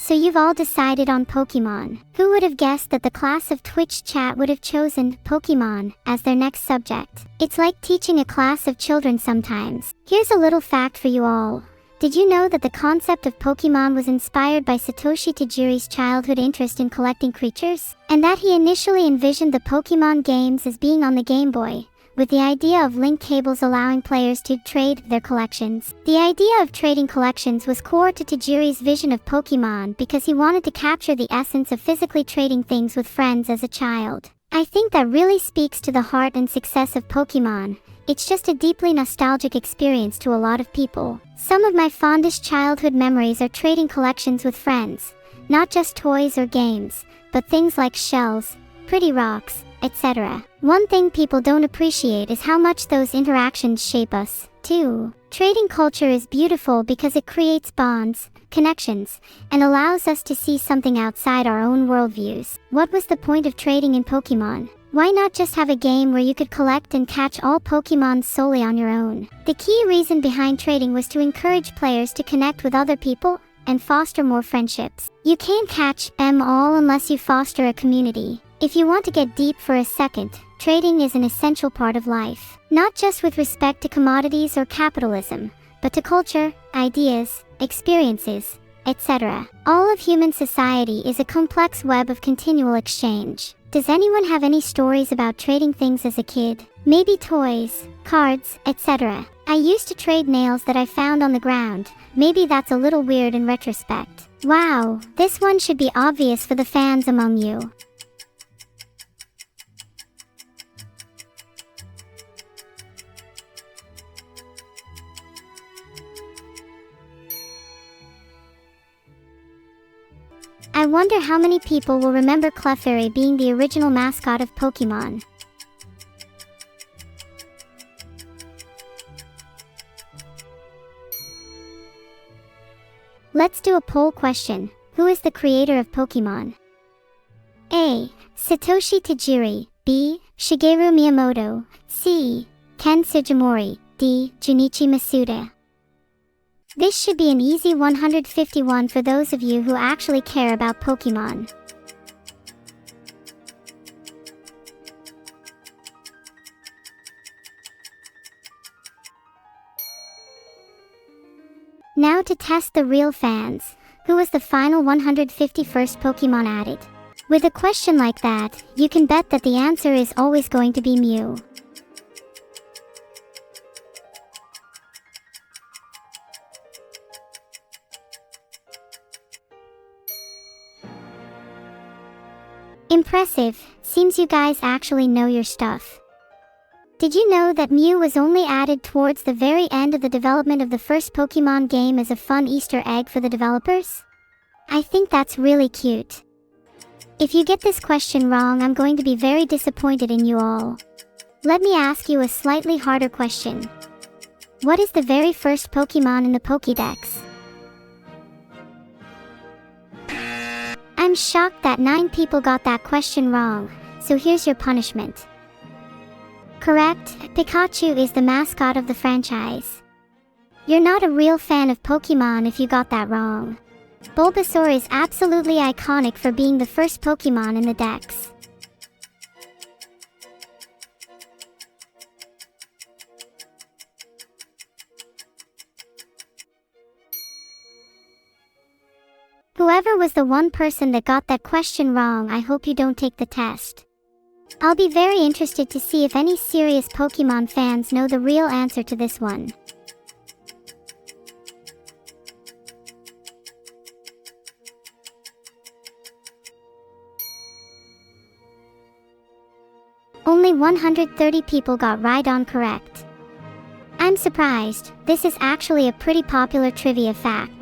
So you've all decided on Pokémon. Who would have guessed that the class of Twitch chat would have chosen Pokémon as their next subject? It's like teaching a class of children sometimes. Here's a little fact for you all. Did you know that the concept of Pokémon was inspired by Satoshi Tajiri's childhood interest in collecting creatures? And that he initially envisioned the Pokémon games as being on the Game Boy, with the idea of link cables allowing players to trade their collections. The idea of trading collections was core to Tajiri's vision of Pokémon because he wanted to capture the essence of physically trading things with friends as a child. I think that really speaks to the heart and success of Pokémon. It's just a deeply nostalgic experience to a lot of people. Some of my fondest childhood memories are trading collections with friends. Not just toys or games, but things like shells, pretty rocks, etc. One thing people don't appreciate is how much those interactions shape us, too. Trading culture is beautiful because it creates bonds, connections, and allows us to see something outside our own worldviews. What was the point of trading in Pokémon? Why not just have a game where you could collect and catch all Pokémon solely on your own? The key reason behind trading was to encourage players to connect with other people and foster more friendships. You can't catch them all unless you foster a community. If you want to get deep for a second, trading is an essential part of life. Not just with respect to commodities or capitalism, but to culture, ideas, experiences, etc. All of human society is a complex web of continual exchange. Does anyone have any stories about trading things as a kid? Maybe toys, cards, etc. I used to trade nails that I found on the ground. Maybe that's a little weird in retrospect. Wow, this one should be obvious for the fans among you. I wonder how many people will remember Clefairy being the original mascot of Pokémon. Let's do a poll question. Who is the creator of Pokémon? A. Satoshi Tajiri. B. Shigeru Miyamoto. C. Ken Sugimori. D. Junichi Masuda. This should be an easy 151 for those of you who actually care about Pokémon. Now to test the real fans. Who was the final 151st Pokémon added? With a question like that, you can bet that the answer is always going to be Mew. Impressive, seems you guys actually know your stuff. Did you know that Mew was only added towards the very end of the development of the first Pokémon game as a fun Easter egg for the developers? I think that's really cute. If you get this question wrong, I'm going to be very disappointed in you all. Let me ask you a slightly harder question. What is the very first Pokémon in the Pokédex? I'm shocked that 9 people got that question wrong, so here's your punishment. Correct, Pikachu is the mascot of the franchise. You're not a real fan of Pokémon if you got that wrong. Bulbasaur is absolutely iconic for being the first Pokémon in the Dex. Whoever was the one person that got that question wrong, I hope you don't take the test. I'll be very interested to see if any serious Pokémon fans know the real answer to this one. Only 130 people got right on correct. I'm surprised, this is actually a pretty popular trivia fact.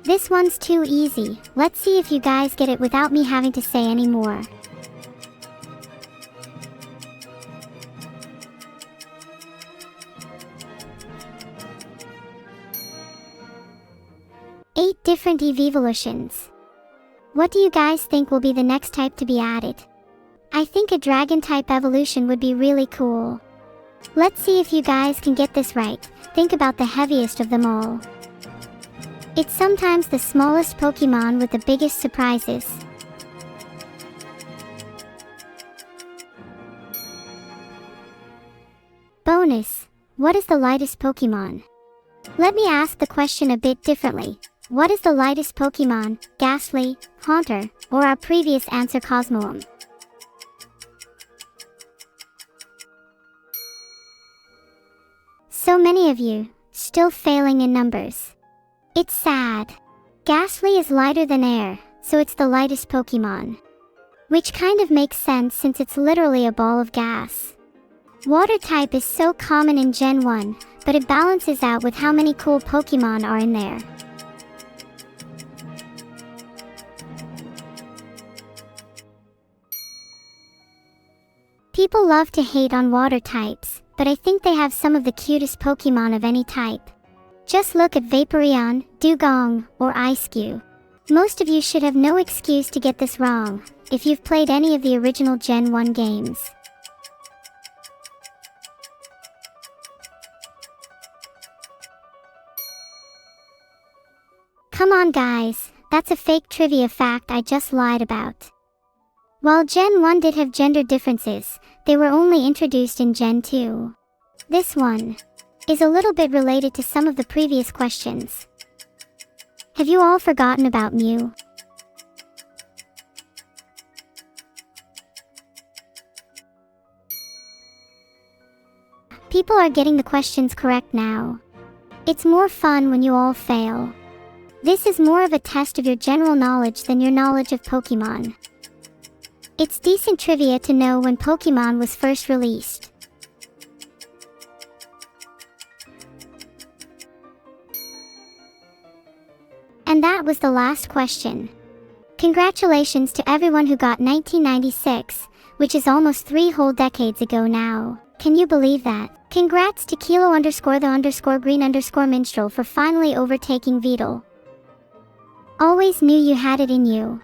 This one's too easy, let's see if you guys get it without me having to say any more. Eight different evolutions. What do you guys think will be the next type to be added? I think a dragon type evolution would be really cool. Let's see if you guys can get this right. Think about the heaviest of them all. It's sometimes the smallest Pokémon with the biggest surprises. Bonus. What is the lightest Pokémon? Let me ask the question a bit differently. What is the lightest Pokémon, Ghastly, Haunter, or our previous answer Cosmoem? So many of you, still failing in numbers. It's sad. Ghastly is lighter than air, so it's the lightest Pokémon. Which kind of makes sense since it's literally a ball of gas. Water type is so common in Gen 1, but it balances out with how many cool Pokémon are in there. People love to hate on water types, but I think they have some of the cutest Pokémon of any type. Just look at Vaporeon, Dugong, or Eiscue. Most of you should have no excuse to get this wrong, if you've played any of the original Gen 1 games. Come on guys, that's a fake trivia fact I just lied about. While Gen 1 did have gender differences, they were only introduced in Gen 2. This one is a little bit related to some of the previous questions. Have you all forgotten about Mew? People are getting the questions correct now. It's more fun when you all fail. This is more of a test of your general knowledge than your knowledge of Pokémon. It's decent trivia to know when Pokémon was first released. And that was the last question. Congratulations to everyone who got 1996, which is almost 3 whole decades ago now. Can you believe that? Congrats to Kilo_the_green_minstrel for finally overtaking Vedal. Always knew you had it in you.